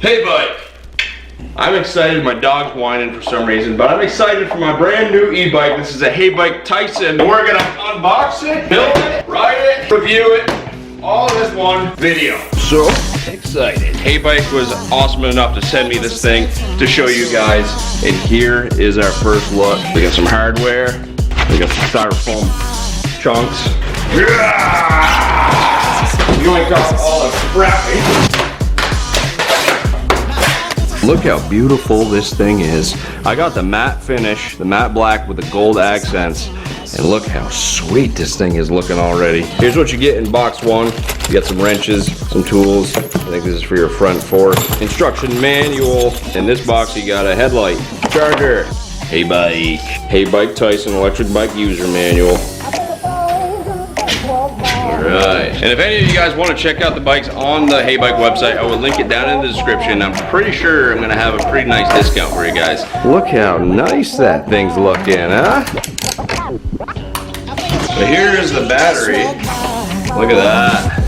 Hey bike! I'm excited, my dog's whining for some reason, but I'm excited for my brand new e-bike. This is a HeyBike Tyson. We're gonna unbox it, build it, ride it, review it, all in this one video. So excited. HeyBike was awesome enough to send me this thing to show you guys, and here is our first look. We got some hardware, we got some styrofoam chunks. You ain't got all the scrapping. Look how beautiful this thing is. I got the matte finish, the matte black with the gold accents, and look how sweet this thing is looking already. Here's what you get in box one. You get some wrenches, some tools. I think this is for your front fork. Instruction manual. In this box you got a headlight, charger, HeyBike Tyson electric bike user manual. Alright, and if any of you guys want to check out the bikes on the HeyBike website, I will link it down in the description. I'm pretty sure I'm going to have a pretty nice discount for you guys. Look how nice that thing's looking, huh? So here's the battery. Look at that.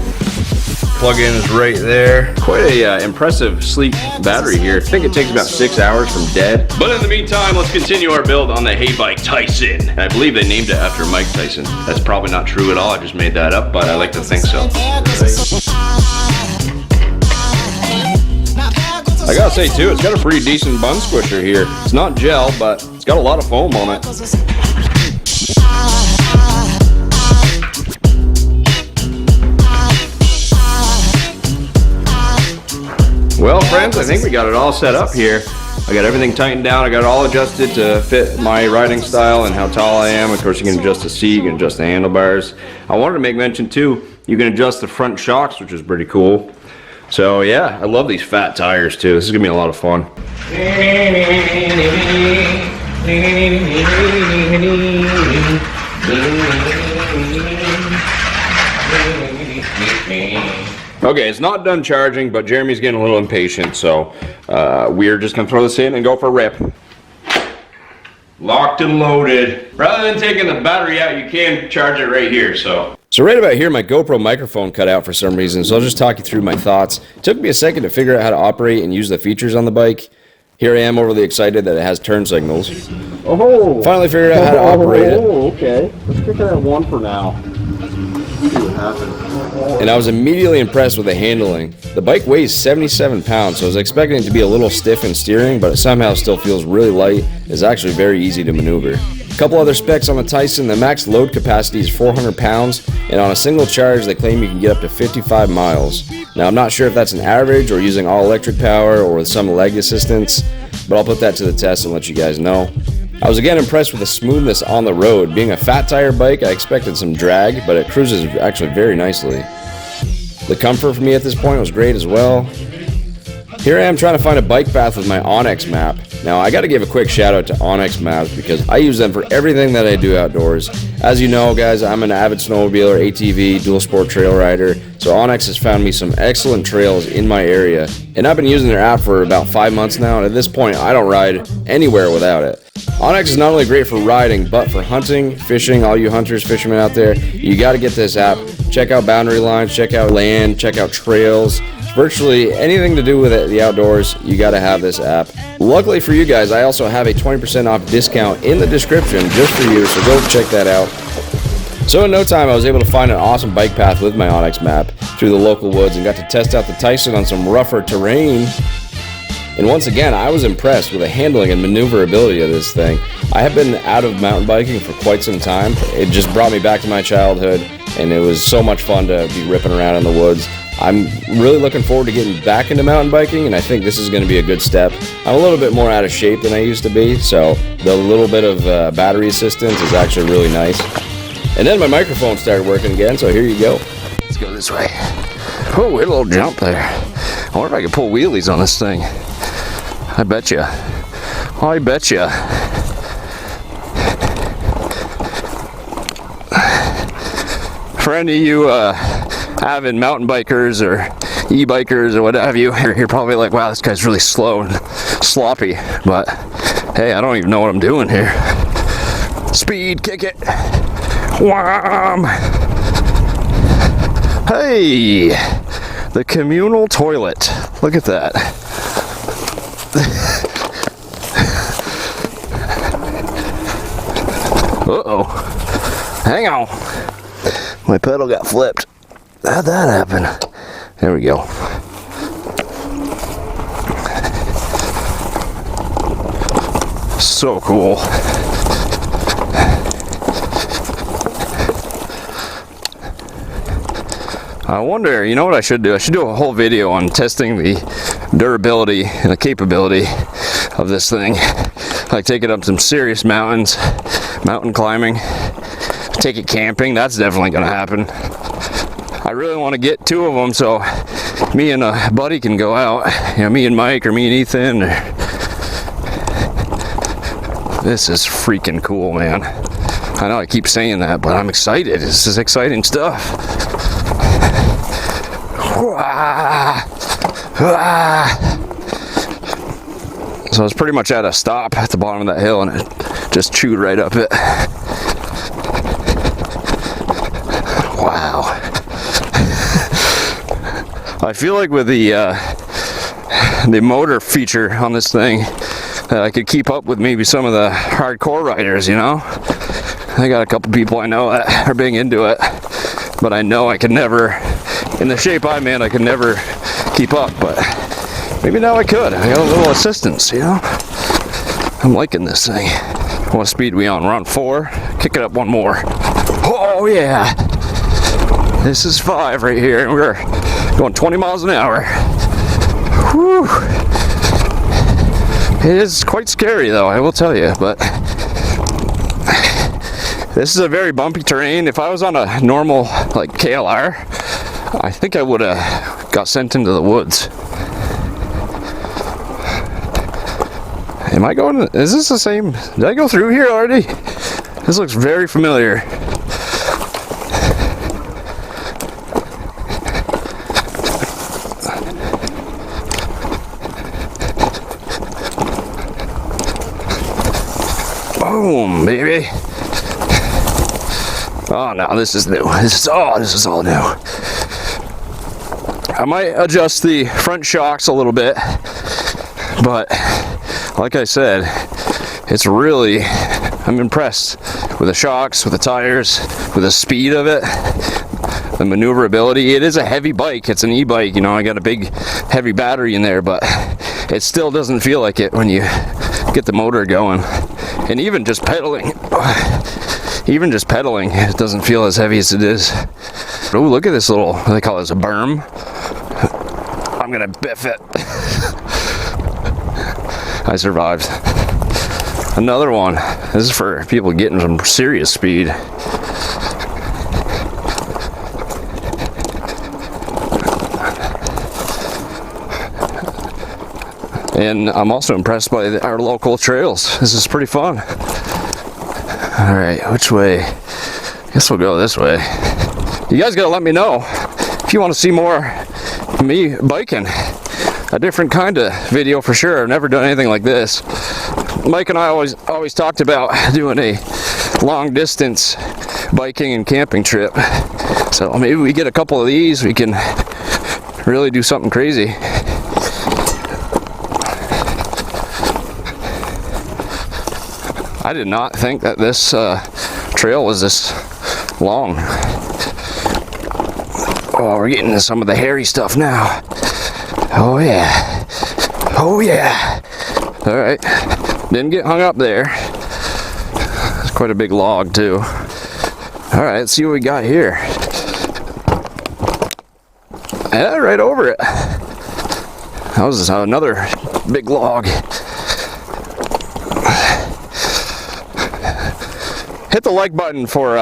Plug-in is right there. Quite a impressive, sleek battery here. I think it takes about 6 hours from dead. But in the meantime, let's continue our build on the HeyBike Tyson. I believe they named it after Mike Tyson. That's probably not true at all. I just made that up, but I like to think so. I gotta say too, it's got a pretty decent bun squisher here. It's not gel, but it's got a lot of foam on it. Well, friends, I think we got it all set up here. I got everything tightened down. I got it all adjusted to fit my riding style and how tall I am. Of course, you can adjust the seat, you can adjust the handlebars. I wanted to make mention too, you can adjust the front shocks, which is pretty cool. So yeah, I love these fat tires too. This is gonna be a lot of fun. Okay, it's not done charging, but Jeremy's getting a little impatient, so we're just gonna throw this in and go for a rip. Locked and loaded. Rather than taking the battery out, you can charge it right here, so right about here, my GoPro microphone cut out for some reason, so I'll just talk you through my thoughts. It took me a second to figure out how to operate and use the features on the bike. Here I am, overly excited that it has turn signals. Oh! Finally figured out how to operate it. Oh, okay. Let's kick it at one for now. See what happens. And I was immediately impressed with the handling. The bike weighs 77 pounds, so I was expecting it to be a little stiff in steering, but it somehow still feels really light. It's actually very easy to maneuver. A couple other specs on the Tyson. The max load capacity is 400 pounds, and on a single charge they claim you can get up to 55 miles. Now I'm not sure if that's an average or using all electric power or with some leg assistance, but I'll put that to the test and let you guys know. I was again impressed with the smoothness on the road. Being a fat tire bike, I expected some drag, but it cruises actually very nicely. The comfort for me at this point was great as well. Here I am trying to find a bike path with my Onyx map. Now I gotta give a quick shout out to Onyx maps because I use them for everything that I do outdoors. As you know guys, I'm an avid snowmobiler, ATV, dual sport trail rider, so Onyx has found me some excellent trails in my area. And I've been using their app for about 5 months now, and at this point I don't ride anywhere without it. Onyx is not only great for riding, but for hunting, fishing, all you hunters, fishermen out there, you gotta get this app. Check out boundary lines, check out land, check out trails. Virtually anything to do with the outdoors, you gotta have this app. Luckily for you guys, I also have a 20% off discount in the description just for you, so go check that out. So in no time, I was able to find an awesome bike path with my Onyx map through the local woods and got to test out the Tyson on some rougher terrain. And once again, I was impressed with the handling and maneuverability of this thing. I have been out of mountain biking for quite some time. It just brought me back to my childhood, and it was so much fun to be ripping around in the woods. I'm really looking forward to getting back into mountain biking, and I think this is going to be a good step. I'm a little bit more out of shape than I used to be, so the little bit of battery assistance is actually really nice. And then my microphone started working again, so here you go. Let's go this way. Oh, we had a little jump there. I wonder if I can pull wheelies on this thing. I betcha. I betcha. For any of you avid mountain bikers or e-bikers or what have you, you're probably like, wow, this guy's really slow and sloppy. But hey, I don't even know what I'm doing here. Speed, kick it. Wham! Hey, the communal toilet. Look at that. Uh-oh. Hang on. My pedal got flipped. How'd that happen? There we go. So cool. I wonder, you know what I should do? I should do a whole video on testing the durability and the capability of this thing. Like take it up some serious mountains, mountain climbing, take it camping. That's definitely gonna happen. I really want to get 2 of them so me and a buddy can go out. You know, me and Mike or me and Ethan. This is freaking cool, man. I know I keep saying that, but I'm excited. This is exciting stuff. So I was pretty much at a stop at the bottom of that hill and it just chewed right up it. Wow. I feel like with the motor feature on this thing that I could keep up with maybe some of the hardcore riders, you know? I got a couple people I know that are big into it, but I know I could never, in the shape I'm in, I could never keep up, but maybe now I could. I got a little assistance, you know? I'm liking this thing. What speed we on? We're on 4. Kick it up 1 more. Oh yeah! This is 5 right here, and we're going 20 miles an hour. Whew! It is quite scary though, I will tell you, but this is a very bumpy terrain. If I was on a normal like KLR, I think I would have got sent into the woods. Am I going? Is this the same? Did I go through here already? This looks very familiar. Boom, baby. Oh, no, this is new. This is all new. I might adjust the front shocks a little bit, but like I said, it's really, I'm impressed with the shocks, with the tires, with the speed of it, the maneuverability. It is a heavy bike. It's an e-bike, you know, I got a big heavy battery in there, but it still doesn't feel like it when you get the motor going. And even just pedaling, it doesn't feel as heavy as it is. Oh, look at this little, what do they call this, a berm? I'm gonna biff it. I survived. Another one. This is for people getting some serious speed. And I'm also impressed by our local trails. This is pretty fun. All right, which way? Guess we'll go this way. You guys gotta let me know if you want to see more of me biking. A different kind of video for sure. I've never done anything like this. Mike and I always talked about doing a long distance biking and camping trip. So maybe we get a couple of these, we can really do something crazy. I did not think that this trail was this long. Oh, we're getting into some of the hairy stuff now. Oh yeah. Oh yeah. All right. Didn't get hung up there. It's quite a big log too. All right, let's see what we got here. Yeah, right over it. That was another big log. Hit the like button for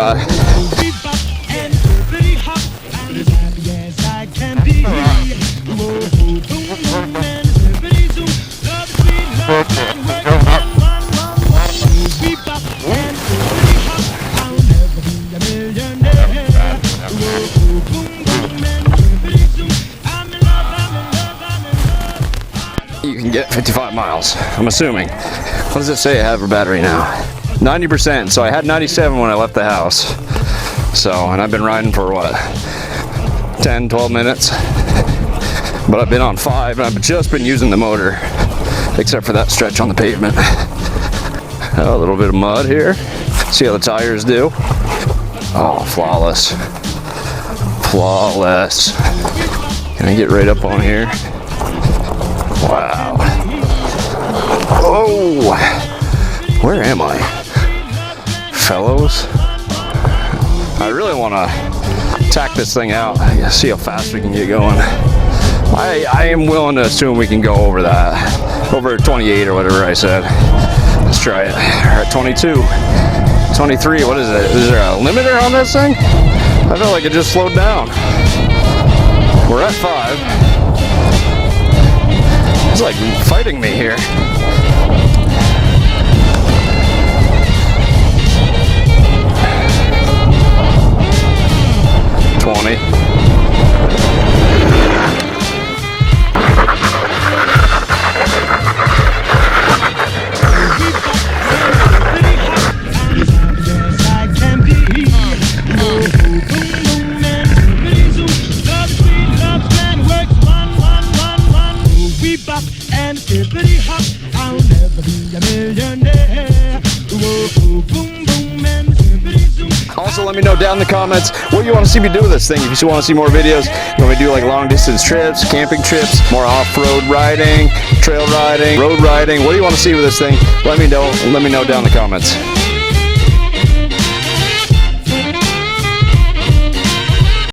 you can get 55 miles, I'm assuming. What does it say I have for battery now? 90%, so I had 97 when I left the house. So, and I've been riding for what, 10, 12 minutes? But I've been on 5 and I've just been using the motor except for that stretch on the pavement. A little bit of mud here. See how the tires do. Oh, flawless. Flawless. Can I get right up on here? Wow. Oh, where am I? Fellows? I really want to tack this thing out. See how fast we can get going. I am willing to assume we can go over that. Over 28 or whatever I said. Let's try it. We're at 22. 23, what is it? Is there a limiter on this thing? I felt like it just slowed down. We're at 5. It's like fighting me here. 20. Also, let me know down in the comments what you want to see me do with this thing. If you want to see more videos, you want me to do like long distance trips, camping trips, more off-road riding, trail riding, road riding. What do you want to see with this thing? Let me know. Let me know down in the comments.